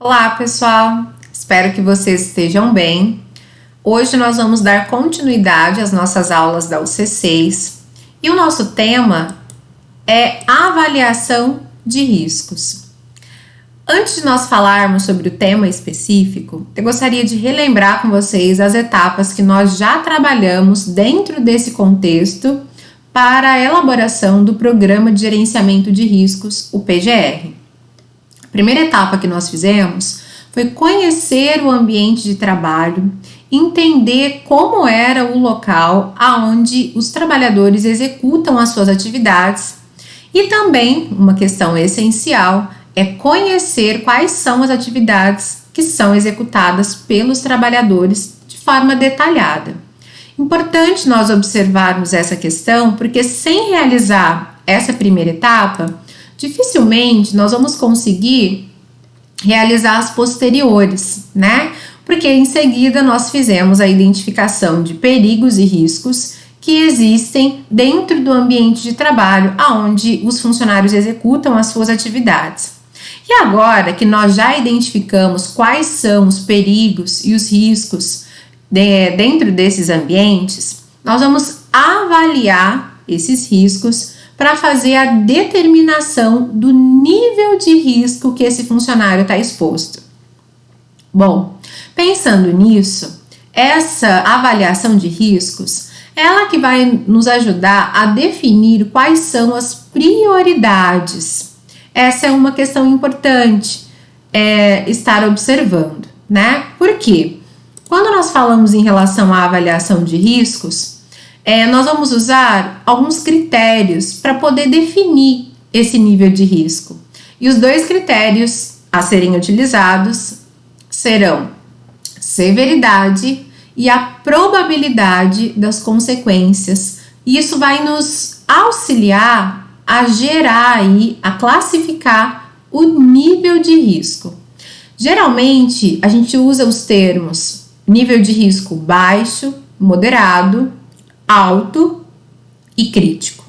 Olá, pessoal! Espero que vocês estejam bem. Hoje nós vamos dar continuidade às nossas aulas da UC6 e o nosso tema é avaliação de riscos. Antes de nós falarmos sobre o tema específico, eu gostaria de relembrar com vocês as etapas que nós já trabalhamos dentro desse contexto para a elaboração do Programa de Gerenciamento de Riscos, o PGR. A primeira etapa que nós fizemos foi conhecer o ambiente de trabalho, entender como era o local aonde os trabalhadores executam as suas atividades e também, uma questão essencial, é conhecer quais são as atividades que são executadas pelos trabalhadores de forma detalhada. Importante nós observarmos essa questão, porque sem realizar essa primeira etapa, dificilmente nós vamos conseguir realizar as posteriores, né? Porque em seguida nós fizemos a identificação de perigos e riscos que existem dentro do ambiente de trabalho onde os funcionários executam as suas atividades. E agora que nós já identificamos quais são os perigos e os riscos dentro desses ambientes, nós vamos avaliar esses riscos para fazer a determinação do nível de risco que esse funcionário está exposto. Bom, pensando nisso, essa avaliação de riscos é ela que vai nos ajudar a definir quais são as prioridades. Essa é uma questão importante estar observando, né? Por quê? Quando nós falamos em relação à avaliação de riscos, nós vamos usar alguns critérios para poder definir esse nível de risco. E os dois critérios a serem utilizados serão severidade e a probabilidade das consequências. E isso vai nos auxiliar a gerar aí, a classificar o nível de risco. Geralmente, a gente usa os termos nível de risco baixo, moderado, alto e crítico.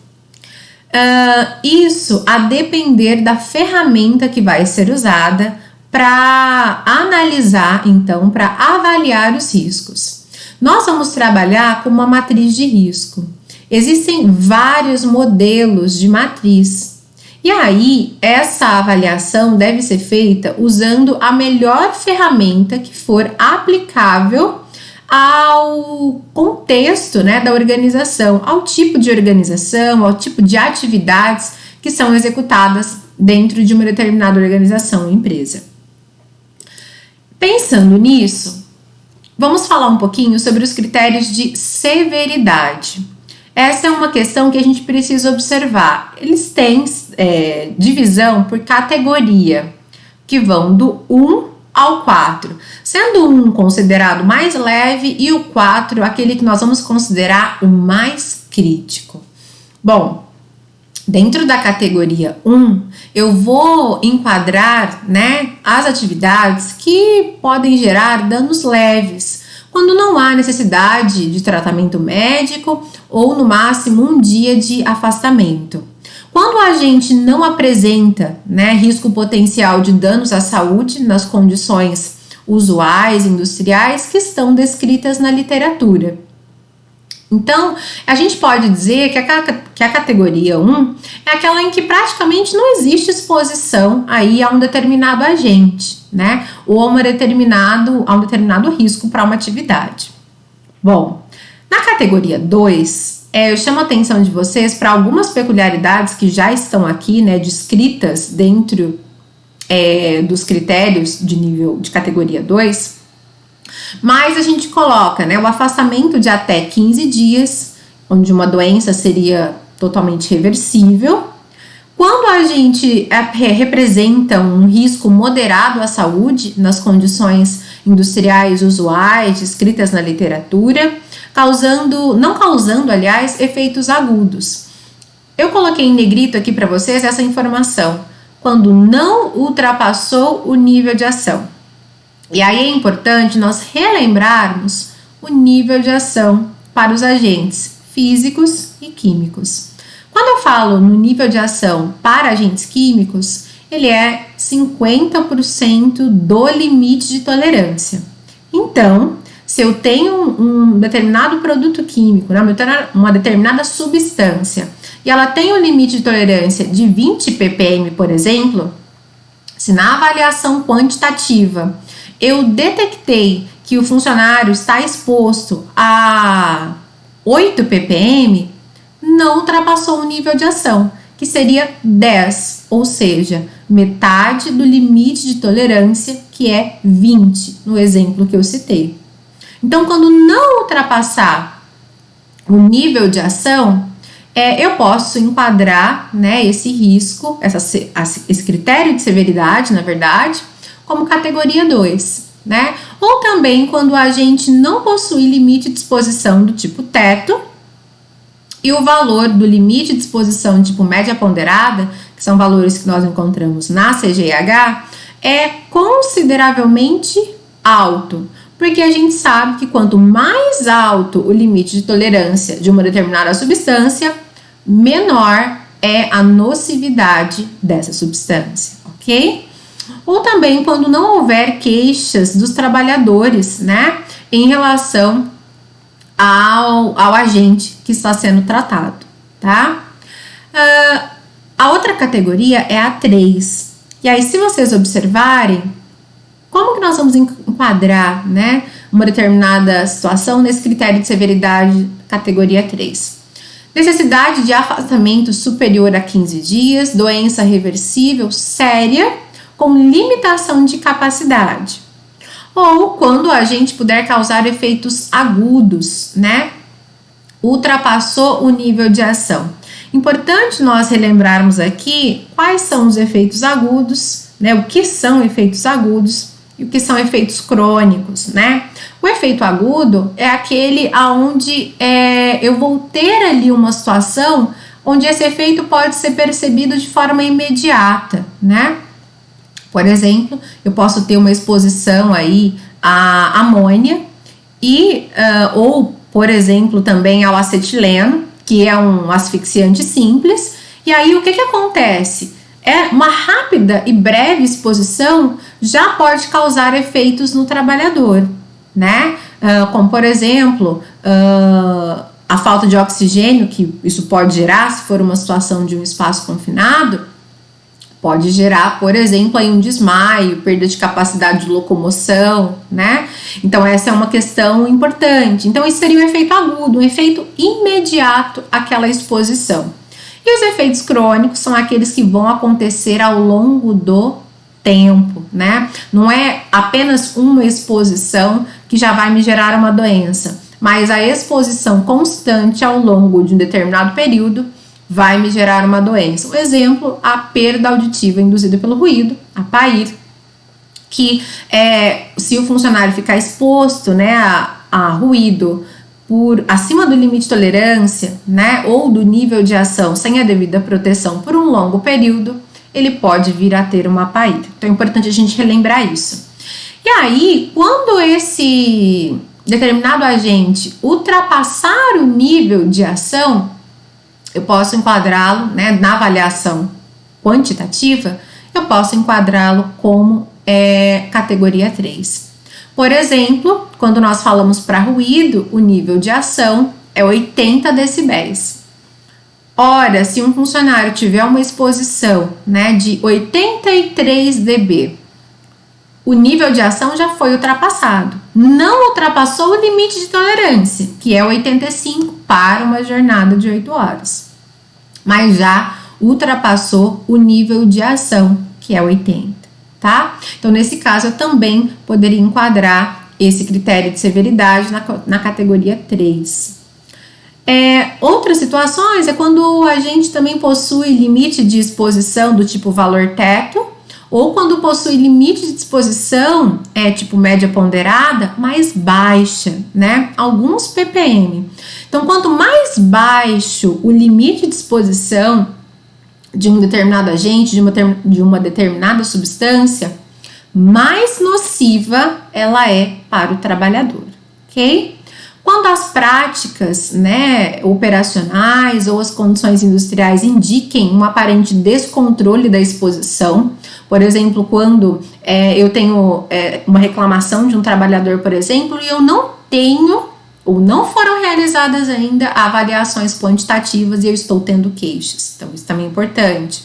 Isso a depender da ferramenta que vai ser usada para analisar, então, para avaliar os riscos. Nós vamos trabalhar com uma matriz de risco. Existem vários modelos de matriz. E aí, essa avaliação deve ser feita usando a melhor ferramenta que for aplicável ao contexto, né, da organização, ao tipo de organização, ao tipo de atividades que são executadas dentro de uma determinada organização ou empresa. Pensando nisso, vamos falar um pouquinho sobre os critérios de severidade. Essa é uma questão que a gente precisa observar. Eles têm divisão por categoria, que vão do 1 ao 4, sendo o 1 considerado mais leve e o 4 aquele que nós vamos considerar o mais crítico. Bom, dentro da categoria 1, eu vou enquadrar, né, as atividades que podem gerar danos leves, quando não há necessidade de tratamento médico ou no máximo um dia de afastamento. Quando a gente não apresenta, né, risco potencial de danos à saúde nas condições usuais, industriais, que estão descritas na literatura. Então, a gente pode dizer que a categoria 1 é aquela em que praticamente não existe exposição aí a um determinado agente, né, ou a um determinado risco para uma atividade. Bom, na categoria 2, eu chamo a atenção de vocês para algumas peculiaridades que já estão aqui, né, descritas dentro dos critérios de nível de categoria 2, mas a gente coloca, né, o afastamento de até 15 dias, onde uma doença seria totalmente reversível. Quando a gente representa um risco moderado à saúde nas condições industriais usuais descritas na literatura, não causando, aliás, efeitos agudos. Eu coloquei em negrito aqui para vocês essa informação, quando não ultrapassou o nível de ação. E aí é importante nós relembrarmos o nível de ação para os agentes físicos e químicos. Quando eu falo no nível de ação para agentes químicos, ele é 50% do limite de tolerância. Então, se eu tenho um determinado produto químico, né, uma determinada substância, e ela tem um limite de tolerância de 20 ppm, por exemplo, se na avaliação quantitativa eu detectei que o funcionário está exposto a 8 ppm, não ultrapassou o nível de ação, que seria 10, ou seja, metade do limite de tolerância, que é 20, no exemplo que eu citei. Então, quando não ultrapassar o nível de ação, eu posso enquadrar, né, esse risco, esse critério de severidade, na verdade, como categoria 2, né? Ou também quando a gente não possui limite de exposição do tipo teto e o valor do limite de exposição tipo média ponderada, que são valores que nós encontramos na CGIH, é consideravelmente alto, porque a gente sabe que quanto mais alto o limite de tolerância de uma determinada substância, menor é a nocividade dessa substância, ok? Ou também quando não houver queixas dos trabalhadores, né, em relação ao agente que está sendo tratado, tá? A outra categoria é a 3. E aí, se vocês observarem, como que nós vamos enquadrar, né, uma determinada situação nesse critério de severidade categoria 3? Necessidade de afastamento superior a 15 dias, doença reversível séria com limitação de capacidade. Ou quando a gente puder causar efeitos agudos, né? Ultrapassou o nível de ação. Importante nós relembrarmos aqui quais são os efeitos agudos, né? O que são efeitos agudos e o que são efeitos crônicos, né? O efeito agudo é aquele aonde eu vou ter ali uma situação onde esse efeito pode ser percebido de forma imediata, né? Por exemplo, eu posso ter uma exposição aí à amônia ou, por exemplo, também ao acetileno, que é um asfixiante simples. E aí, o que acontece? Uma rápida e breve exposição já pode causar efeitos no trabalhador, né? Como, por exemplo, a falta de oxigênio, que isso pode gerar, se for uma situação de um espaço confinado, pode gerar, por exemplo, aí um desmaio, perda de capacidade de locomoção, né? Então, essa é uma questão importante. Então, isso seria um efeito agudo, um efeito imediato àquela exposição. E os efeitos crônicos são aqueles que vão acontecer ao longo do tempo, né? Não é apenas uma exposição que já vai me gerar uma doença, mas a exposição constante ao longo de um determinado período vai me gerar uma doença. Um exemplo, a perda auditiva induzida pelo ruído, a PAIR, que se o funcionário ficar exposto, né, a ruído por acima do limite de tolerância, né, ou do nível de ação sem a devida proteção por um longo período, ele pode vir a ter uma PAIR. Então é importante a gente relembrar isso. E aí, quando esse determinado agente ultrapassar o nível de ação, eu posso enquadrá-lo, né, na avaliação quantitativa, eu posso enquadrá-lo como categoria 3. Por exemplo, quando nós falamos para ruído, o nível de ação é 80 decibéis. Ora, se um funcionário tiver uma exposição, né, de 83 dB, o nível de ação já foi ultrapassado. Não ultrapassou o limite de tolerância, que é 85 para uma jornada de 8 horas. Mas já ultrapassou o nível de ação, que é 80, tá? Então, nesse caso, eu também poderia enquadrar esse critério de severidade na categoria 3. Outras situações é quando a gente também possui limite de exposição do tipo valor teto, ou quando possui limite de exposição, tipo média ponderada, mais baixa, né? Alguns ppm. Então, quanto mais baixo o limite de exposição de um determinado agente, de uma determinada substância, mais nociva ela é para o trabalhador, ok? Quando as práticas, né, operacionais ou as condições industriais indiquem um aparente descontrole da exposição, por exemplo, quando eu tenho uma reclamação de um trabalhador, por exemplo, e eu não tenho ou não foram realizadas ainda avaliações quantitativas e eu estou tendo queixas. Então, isso também é importante.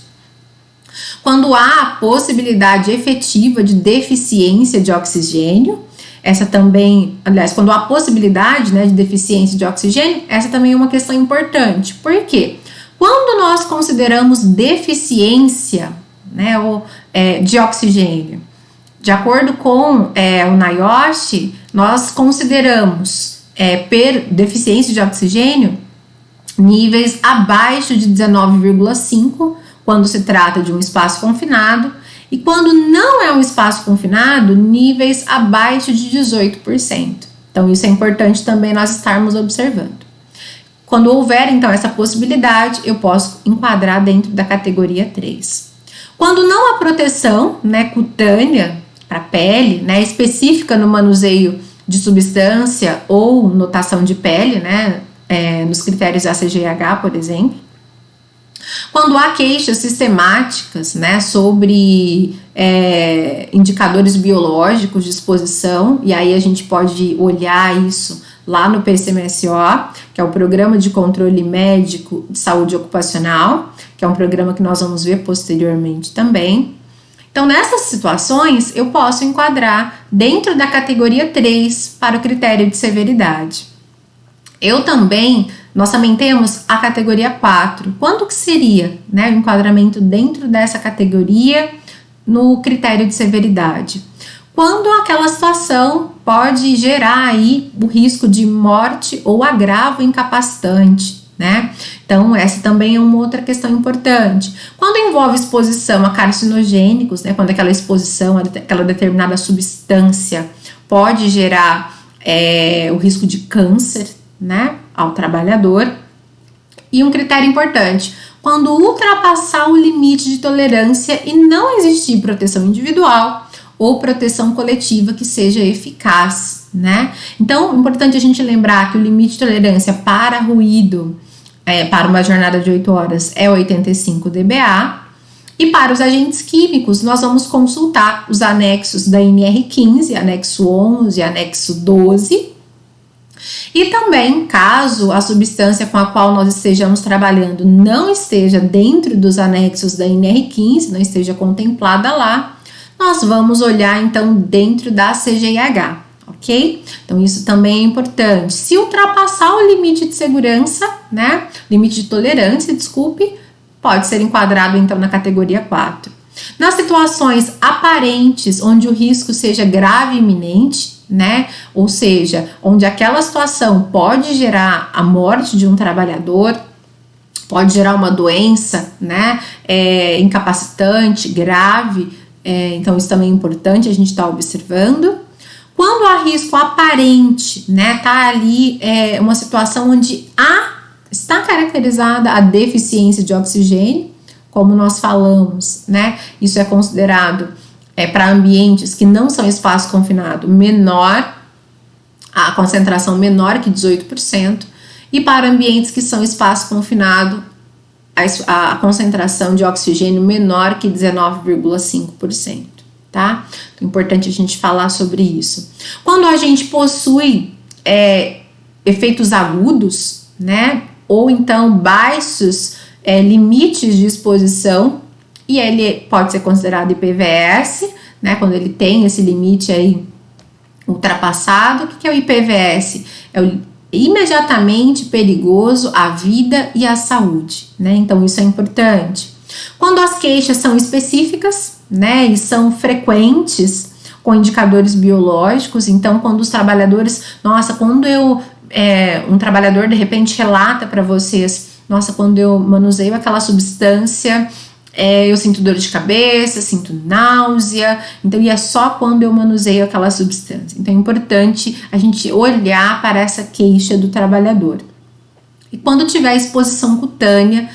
Quando há a possibilidade efetiva de deficiência de oxigênio, essa também, aliás, quando há possibilidade, né, de deficiência de oxigênio, essa também é uma questão importante. Por quê? Quando nós consideramos deficiência, né, de oxigênio, de acordo com o NIOSH, nós consideramos deficiência de oxigênio níveis abaixo de 19,5 quando se trata de um espaço confinado, e quando não é um espaço confinado, níveis abaixo de 18%. Então, isso é importante também nós estarmos observando. Quando houver, então, essa possibilidade, eu posso enquadrar dentro da categoria 3. Quando não há proteção, né, cutânea para a pele, né, específica no manuseio de substância ou notação de pele, né, nos critérios ACGH, por exemplo. Quando há queixas sistemáticas, né, sobre indicadores biológicos de exposição, e aí a gente pode olhar isso lá no PCMSO, que é o Programa de Controle Médico de Saúde Ocupacional, que é um programa que nós vamos ver posteriormente também. Então, nessas situações, eu posso enquadrar dentro da categoria 3 para o critério de severidade. Nós também temos a categoria 4. Quanto que seria, né, o enquadramento dentro dessa categoria no critério de severidade? Quando aquela situação pode gerar aí o risco de morte ou agravo incapacitante, né? Então, essa também é uma outra questão importante. Quando envolve exposição a carcinogênicos, né, quando aquela exposição a aquela determinada substância pode gerar o risco de câncer, né, ao trabalhador. E um critério importante, quando ultrapassar o limite de tolerância e não existir proteção individual ou proteção coletiva que seja eficaz, né? Então, é importante a gente lembrar que o limite de tolerância para ruído, para uma jornada de 8 horas, é 85 dBA. E para os agentes químicos, nós vamos consultar os anexos da NR15, anexo 11, anexo 12. E também, caso a substância com a qual nós estejamos trabalhando não esteja dentro dos anexos da NR15, não esteja contemplada lá, nós vamos olhar então dentro da CGIH, ok? Então isso também é importante. Se ultrapassar o limite de segurança, né, limite de tolerância, desculpe, pode ser enquadrado então na categoria 4. Nas situações aparentes, onde o risco seja grave e iminente, né? Ou seja, onde aquela situação pode gerar a morte de um trabalhador, pode gerar uma doença, né? Incapacitante, grave, então isso também é importante a gente estar observando. Quando há risco aparente, né? Tá ali uma situação onde está caracterizada a deficiência de oxigênio, como nós falamos, né? Isso é considerado para ambientes que não são espaço confinado menor, a concentração menor que 18%, e para ambientes que são espaço confinado, a concentração de oxigênio menor que 19,5%, tá? Então, é importante a gente falar sobre isso. Quando a gente possui efeitos agudos, né, ou então baixos limites de exposição, e ele pode ser considerado IPVS, né, quando ele tem esse limite aí ultrapassado. O que é o IPVS? É o imediatamente perigoso à vida e à saúde, né? Então isso é importante. Quando as queixas são específicas, né, e são frequentes com indicadores biológicos, então quando os trabalhadores, quando um trabalhador de repente relata para vocês, quando eu manuseio aquela substância, eu sinto dor de cabeça, sinto náusea, então e é só quando eu manuseio aquela substância. Então é importante a gente olhar para essa queixa do trabalhador. E quando tiver exposição cutânea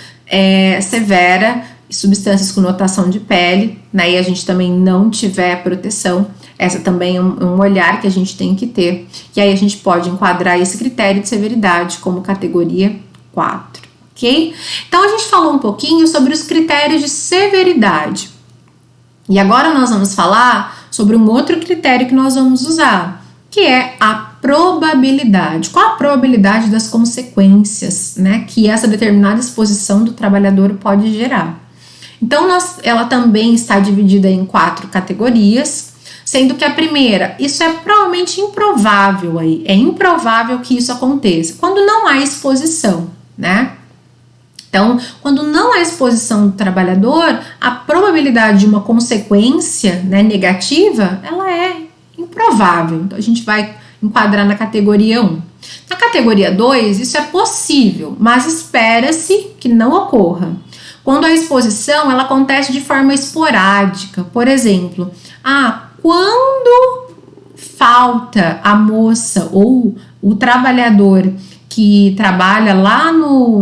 severa, substâncias com notação de pele, né, e a gente também não tiver proteção, Essa também é um olhar que a gente tem que ter. E aí a gente pode enquadrar esse critério de severidade como categoria 4, ok? Então a gente falou um pouquinho sobre os critérios de severidade. E agora nós vamos falar sobre um outro critério que nós vamos usar, que é a probabilidade. Qual a probabilidade das consequências, né, que essa determinada exposição do trabalhador pode gerar? Então, ela também está dividida em 4 categorias, sendo que a primeira, isso é provavelmente improvável aí, é improvável que isso aconteça, quando não há exposição, né? Então, quando não há exposição do trabalhador, a probabilidade de uma consequência, né, negativa, ela é improvável. Então, a gente vai enquadrar na categoria 1. Na categoria 2, isso é possível, mas espera-se que não ocorra. Quando a exposição ela acontece de forma esporádica, por exemplo, quando falta a moça ou o trabalhador que trabalha lá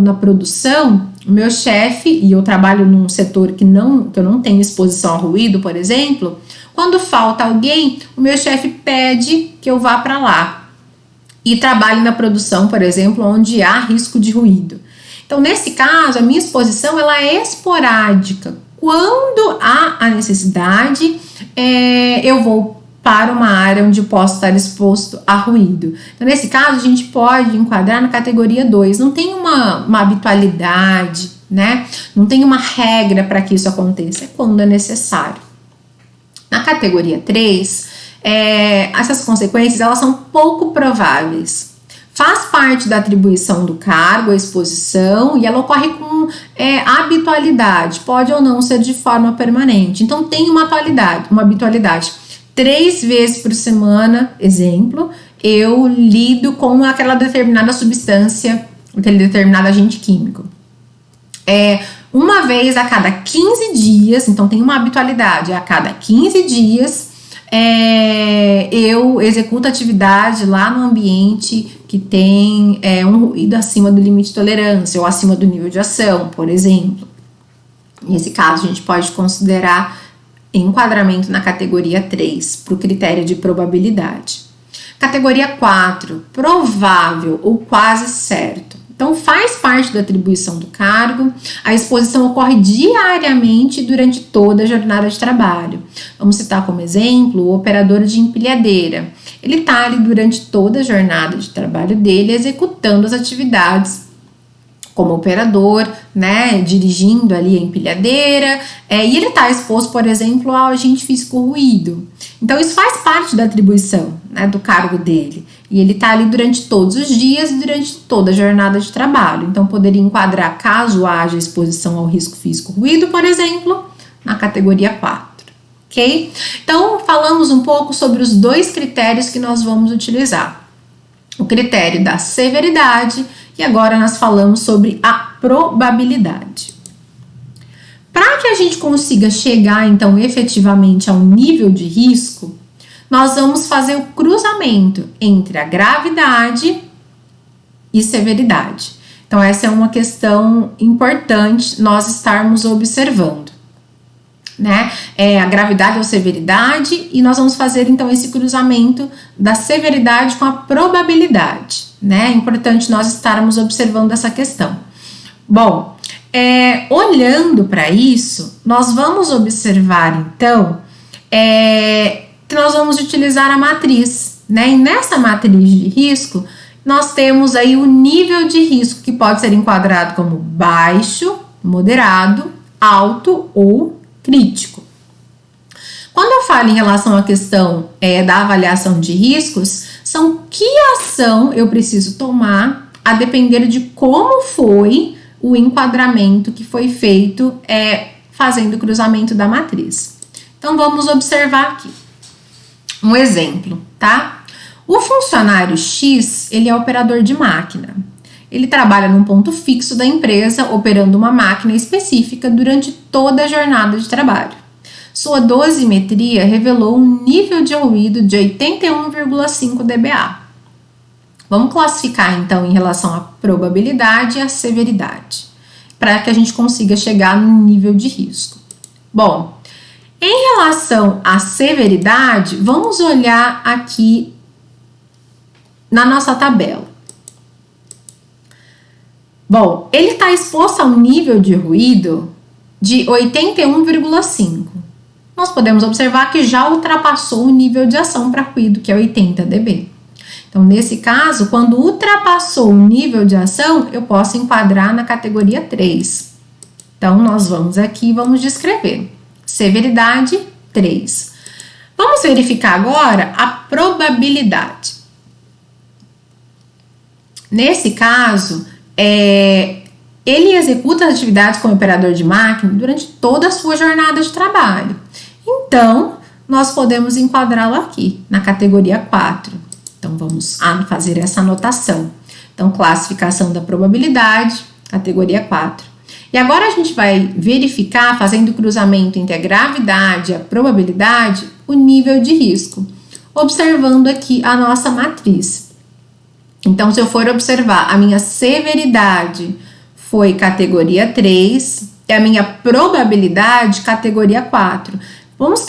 na produção, o meu chefe, e eu trabalho num setor que eu não tenho exposição ao ruído, por exemplo, quando falta alguém, o meu chefe pede que eu vá para lá e trabalhe na produção, por exemplo, onde há risco de ruído. Então, nesse caso, a minha exposição ela é esporádica. Quando há a necessidade, eu vou para uma área onde eu posso estar exposto a ruído. Então, nesse caso, a gente pode enquadrar na categoria 2. Não tem uma habitualidade, né? Não tem uma regra para que isso aconteça. É quando é necessário. Na categoria 3, essas consequências elas são pouco prováveis. Faz parte da atribuição do cargo, a exposição, e ela ocorre com habitualidade, pode ou não ser de forma permanente. Então, tem uma habitualidade. 3 vezes por semana, exemplo, eu lido com aquela determinada substância, aquele determinado agente químico. Uma vez a cada 15 dias, então tem uma habitualidade, a cada 15 dias eu executo atividade lá no ambiente que tem um ruído acima do limite de tolerância ou acima do nível de ação, por exemplo. Nesse caso, a gente pode considerar enquadramento na categoria 3, para o critério de probabilidade. Categoria 4, provável ou quase certo. Então, faz parte da atribuição do cargo, a exposição ocorre diariamente durante toda a jornada de trabalho. Vamos citar como exemplo o operador de empilhadeira. Ele está ali durante toda a jornada de trabalho dele, executando as atividades como operador, né, dirigindo ali a empilhadeira, e ele está exposto, por exemplo, ao agente físico ruído. Então, isso faz parte da atribuição, né, do cargo dele. E ele está ali durante todos os dias, durante toda a jornada de trabalho. Então, poderia enquadrar, caso haja exposição ao risco físico ruído, por exemplo, na categoria 4. Ok? Então, falamos um pouco sobre os 2 critérios que nós vamos utilizar. O critério da severidade e agora nós falamos sobre a probabilidade. Para que a gente consiga chegar, então, efetivamente a um nível de risco, nós vamos fazer o cruzamento entre a gravidade e severidade. Então, essa é uma questão importante nós estarmos observando, né? A gravidade ou severidade, e nós vamos fazer, então, esse cruzamento da severidade com a probabilidade, né? É importante nós estarmos observando essa questão. Bom, olhando para isso, nós vamos observar, então, que nós vamos utilizar a matriz, né? E nessa matriz de risco, nós temos aí o nível de risco que pode ser enquadrado como baixo, moderado, alto ou crítico. Quando eu falo em relação à questão da avaliação de riscos, são que ação eu preciso tomar a depender de como foi o enquadramento que foi feito fazendo o cruzamento da matriz. Então, vamos observar aqui um exemplo, tá? O funcionário X, ele é operador de máquina. Ele trabalha num ponto fixo da empresa, operando uma máquina específica durante toda a jornada de trabalho. Sua dosimetria revelou um nível de ruído de 81,5 dBA. Vamos classificar, então, em relação à probabilidade e à severidade, para que a gente consiga chegar no nível de risco. Bom, Em relação à severidade, vamos olhar aqui na nossa tabela. Bom, ele está exposto a um nível de ruído de 81,5. Nós podemos observar que já ultrapassou o nível de ação para ruído, que é 80 dB. Então, nesse caso, quando ultrapassou o nível de ação, eu posso enquadrar na categoria 3. Então, nós vamos aqui e vamos descrever. Severidade, 3. Vamos verificar agora a probabilidade. Nesse caso, ele executa as atividades como operador de máquina durante toda a sua jornada de trabalho. Então, nós podemos enquadrá-lo aqui, na categoria 4. Então, vamos fazer essa anotação. Então, classificação da probabilidade, categoria 4. E agora a gente vai verificar, fazendo o cruzamento entre a gravidade e a probabilidade, o nível de risco, observando aqui a nossa matriz. Então, se eu for observar, a minha severidade foi categoria 3 e a minha probabilidade, categoria 4. Vamos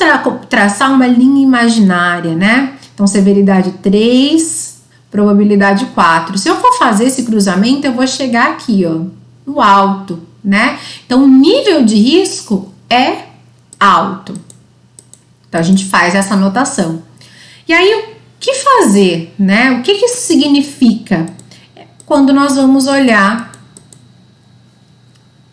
traçar uma linha imaginária, né? Então, severidade 3, probabilidade 4. Se eu for fazer esse cruzamento, eu vou chegar aqui, ó, no alto, né? Então, o nível de risco é alto. Então, a gente faz essa anotação. E aí, o que fazer, né? O que isso significa? Quando nós vamos olhar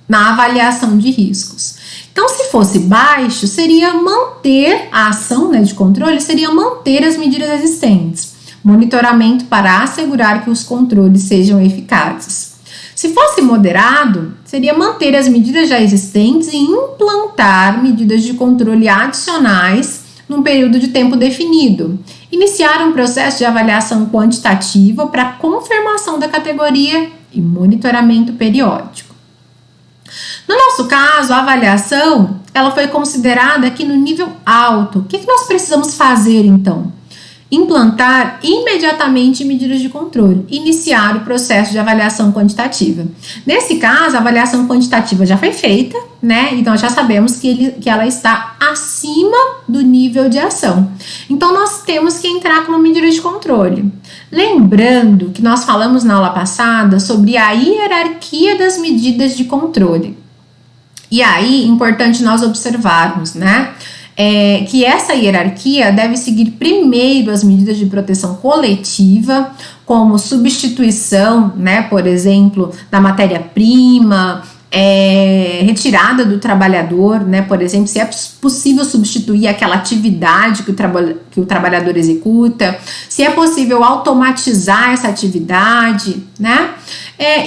na avaliação de riscos. Então, se fosse baixo, seria manter a ação, né, de controle, seria manter as medidas existentes. Monitoramento para assegurar que os controles sejam eficazes. Se fosse moderado, seria manter as medidas já existentes e implantar medidas de controle adicionais num período de tempo definido. Iniciar um processo de avaliação quantitativa para confirmação da categoria e monitoramento periódico. No nosso caso, a avaliação ela foi considerada aqui no nível alto. O que nós precisamos fazer, então? Implantar imediatamente medidas de controle, iniciar o processo de avaliação quantitativa. Nesse caso, a avaliação quantitativa já foi feita, né? Então, já sabemos que ela está acima do nível de ação. Então, nós temos que entrar com uma medida de controle. Lembrando que nós falamos na aula passada sobre a hierarquia das medidas de controle. E aí, importante nós observarmos, né? Que essa hierarquia deve seguir primeiro as medidas de proteção coletiva, como substituição, né, por exemplo, da matéria-prima, retirada do trabalhador, né, por exemplo, se é possível substituir aquela atividade que o trabalhador executa, se é possível automatizar essa atividade, né,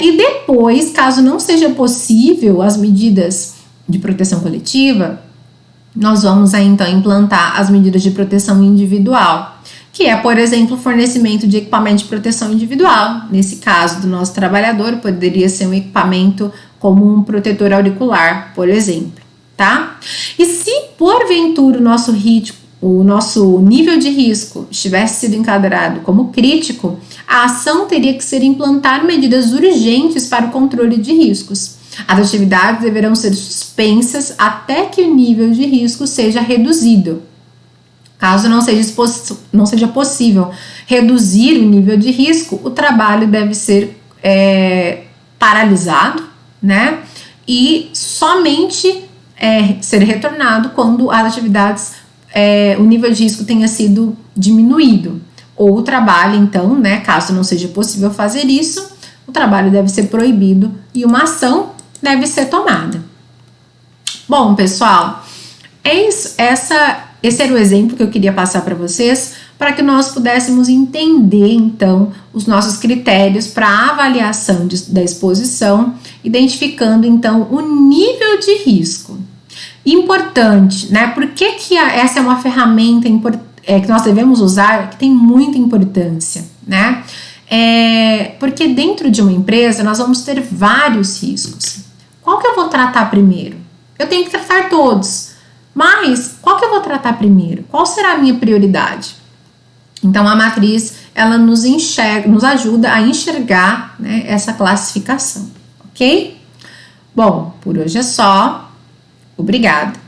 e depois, caso não seja possível as medidas de proteção coletiva, nós vamos aí, então, implantar as medidas de proteção individual, que é, por exemplo, o fornecimento de equipamento de proteção individual. Nesse caso do nosso trabalhador, poderia ser um equipamento como um protetor auricular, por exemplo, tá? E se, porventura, o nosso nível de risco tivesse sido enquadrado como crítico, a ação teria que ser implantar medidas urgentes para o controle de riscos. As atividades deverão ser suspensas até que o nível de risco seja reduzido. Caso não seja possível reduzir o nível de risco, o trabalho deve ser paralisado, né? E somente ser retornado quando as atividades, o nível de risco tenha sido diminuído. Ou o trabalho, então, né? Caso não seja possível fazer isso, o trabalho deve ser proibido e uma ação deve ser tomada. Bom, pessoal, é isso. Esse era o exemplo que eu queria passar para vocês, para que nós pudéssemos entender, então, os nossos critérios para a avaliação da exposição, identificando, então, o nível de risco. Importante, né? Por que essa é uma ferramenta que nós devemos usar, que tem muita importância, né? Porque dentro de uma empresa nós vamos ter vários riscos. Qual que eu vou tratar primeiro? Eu tenho que tratar todos, mas qual que eu vou tratar primeiro? Qual será a minha prioridade? Então a matriz ela nos ajuda a enxergar, né, essa classificação, ok? Bom, por hoje é só. Obrigada.